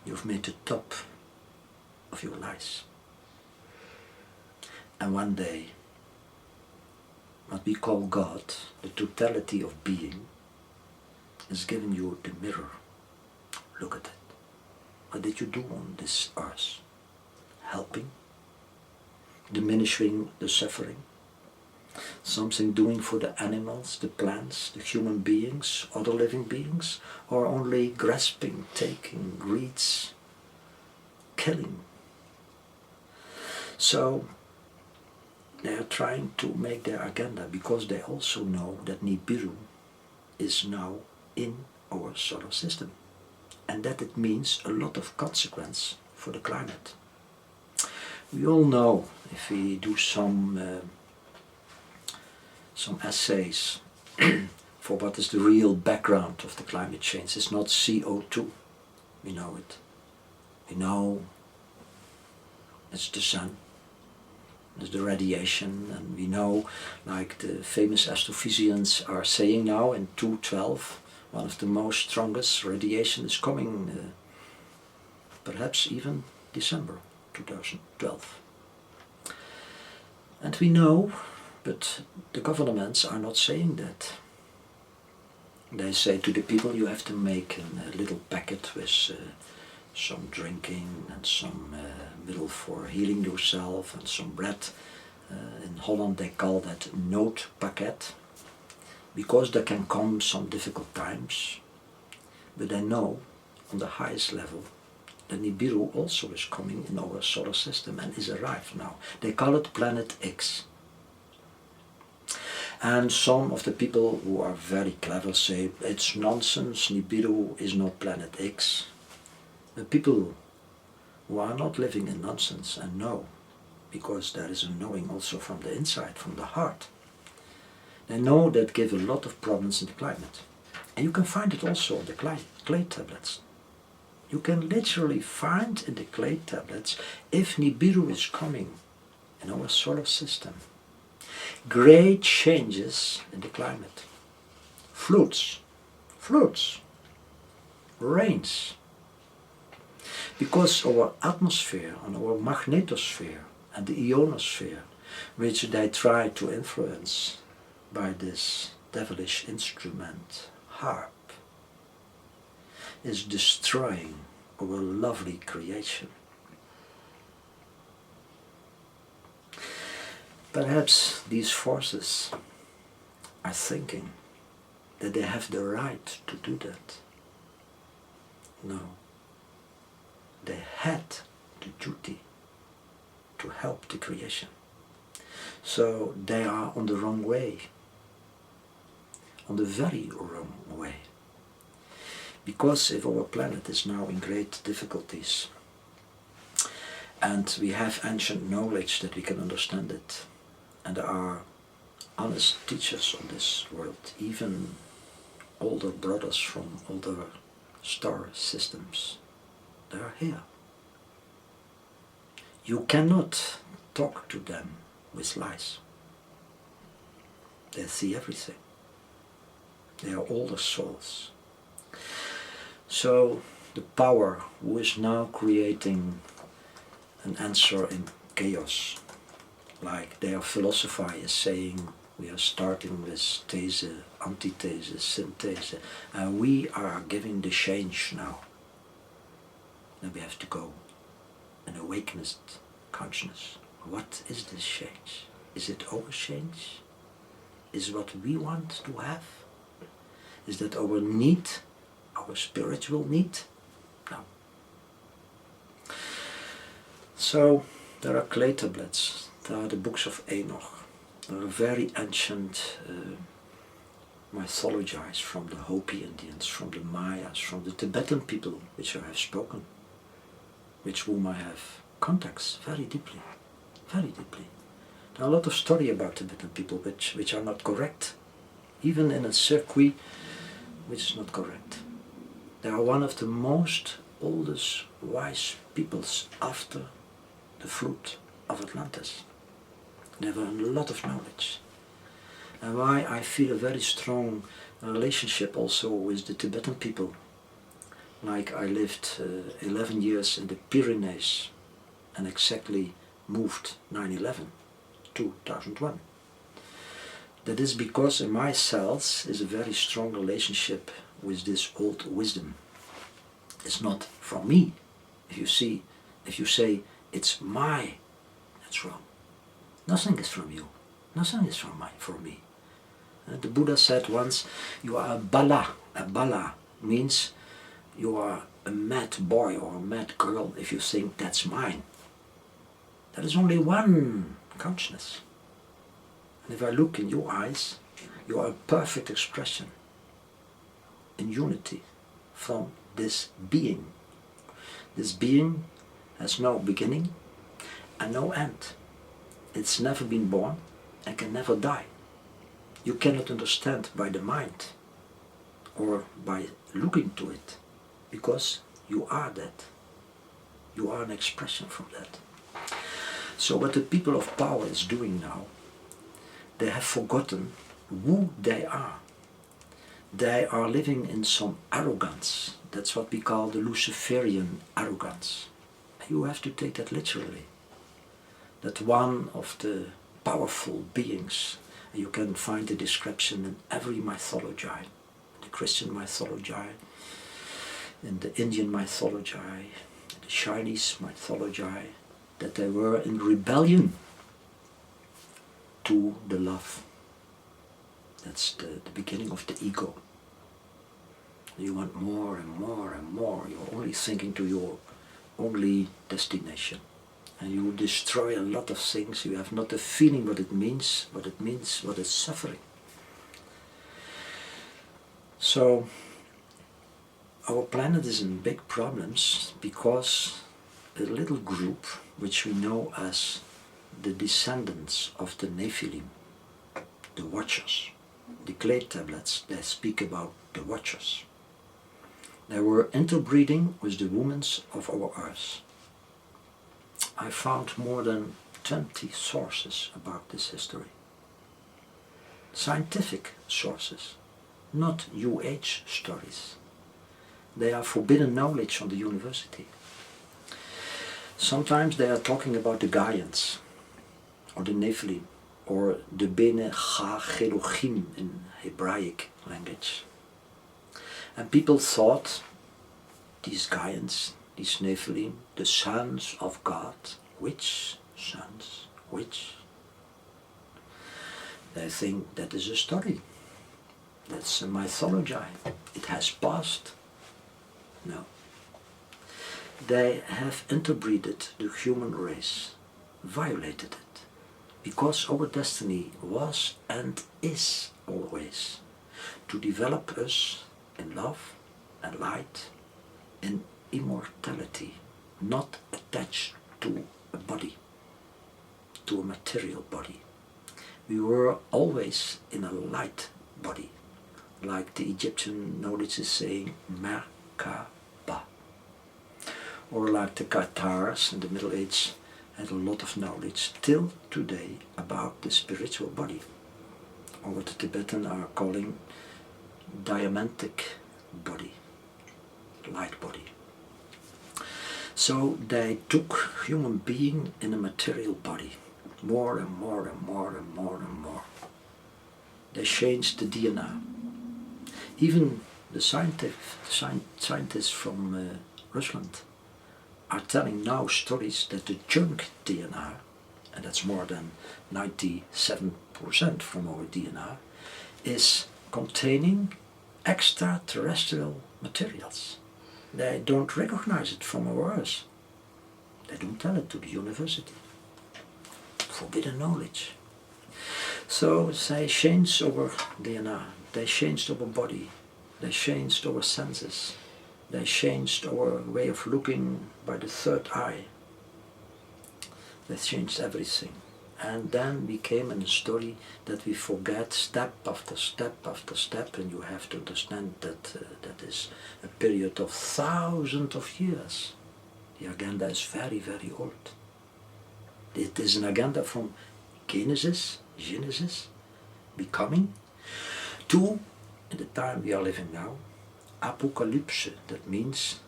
You've made the top of your lies. And one day, what we call God, the totality of being, is giving you the mirror. Look at it. What did you do on this earth? Helping? Diminishing the suffering? Something doing for the animals, the plants, the human beings, other living beings? Or only grasping, taking, greeds, killing? So they are trying to make their agenda because they also know that Nibiru is now in our solar system. And that it means a lot of consequence for the climate. We all know, if we do some essays for what is the real background of the climate change, it's not CO2. We know it. We know it's the sun, it's the radiation, and we know, like the famous astrophysicians are saying now in 2012, one of the most strongest radiation is coming, perhaps even December 2012. And we know, but the governments are not saying that. They say to the people, you have to make a little packet with some drinking and some middle for healing yourself and some bread. In Holland they call that noodpakket, because there can come some difficult times. But they know on the highest level that Nibiru also is coming in our solar system and is arrived now. They call it Planet X. And some of the people who are very clever say, it's nonsense, Nibiru is not Planet X. The people who are not living in nonsense and know, because there is a knowing also from the inside, from the heart, they know that give a lot of problems in the climate. And you can find it also in the clay tablets. You can literally find in the clay tablets, if Nibiru is coming in our solar system, great changes in the climate. Floods, rains. Because our atmosphere and our magnetosphere and the ionosphere, which they try to influence by this devilish instrument, harp, is destroying our lovely creation. Perhaps these forces are thinking that they have the right to do that. No. They had the duty to help the creation. So they are on the wrong way. On the very wrong way. Because if our planet is now in great difficulties, and we have ancient knowledge that we can understand it, and there are honest teachers on this world, even older brothers from older star systems, they are here. You cannot talk to them with lies. They see everything. They are older souls. So the power who is now creating an answer in chaos, like their philosophy is saying, we are starting with these, antithese, synthese, and we are giving the change now. Then we have to go and awaken consciousness. What is this change? Is it our change? Is it what we want to have? Is that our need, our spiritual need? No. So there are clay tablets, there are the books of Enoch, there are very ancient mythologies from the Hopi Indians, from the Mayas, from the Tibetan people which I have spoken, with whom I have contacts very deeply, very deeply. There are a lot of stories about Tibetan people which are not correct, even in a circuit which is not correct. They are one of the most oldest wise peoples after the flood of Atlantis. They have a lot of knowledge. And why I feel a very strong relationship also with the Tibetan people. like I lived 11 years in the Pyrenees and exactly moved 9/11, 2001. That is because in my cells is a very strong relationship with this old wisdom. It's not from me. If you say it's my, that's wrong. Nothing is from you. Nothing is from me. The Buddha said once, you are a bala. A bala means you are a mad boy or a mad girl if you think that's mine. There is only one consciousness. And if I look in your eyes, you are a perfect expression in unity from this being. This being has no beginning and no end. It's never been born and can never die. You cannot understand by the mind or by looking to it, because you are that. You are an expression from that. So what the people of power is doing now, they have forgotten who they are. They are living in some arrogance. That's what we call the Luciferian arrogance. You have to take that literally. That one of the powerful beings, and you can find the description in every mythology, the Christian mythology, in the Indian mythology, the Chinese mythology, that they were in rebellion to the love. That's the beginning of the ego. You want more and more and more. You're only thinking to your only destination. And you destroy a lot of things. You have not a feeling what it means, what is suffering. So our planet is in big problems because a little group, which we know as the descendants of the Nephilim, the Watchers, the clay tablets, they speak about the Watchers. They were interbreeding with the women of our earth. I found more than 20 sources about this history. Scientific sources, not New Age stories. They are forbidden knowledge on the university. Sometimes they are talking about the Gaians, or the Nephilim, or the Bene Ha-Gelochim in Hebraic language. And people thought these Gaians, these Nephilim, the sons of God. Which sons? Which? They think that is a story. That's a mythology. It has passed. No. They have interbreeded the human race, violated it, because our destiny was and is always to develop us in love and light, in immortality, not attached to a body, to a material body. We were always in a light body, like the Egyptian knowledge is saying, Merkaba. Or like the Cathars in the Middle Age had a lot of knowledge till today about the spiritual body, or what the Tibetan are calling diamantic body, light body. So they took human being in a material body, more and more and more and more and more. They changed the DNA. Even the scientists from Rusland are telling now stories that the junk DNA, and that's more than 97% from our DNA, is containing extraterrestrial materials. They don't recognize it from our Earth. They don't tell it to the university. Forbidden knowledge. So they changed our DNA, they changed our body, they changed our senses, they changed our way of looking by the third eye. They changed everything. And then we came in a story that we forget step after step after step, and you have to understand that that is a period of thousands of years. The agenda is very, very old. It is an agenda from Genesis, becoming, to, in the time we are living now, apocalypse. That means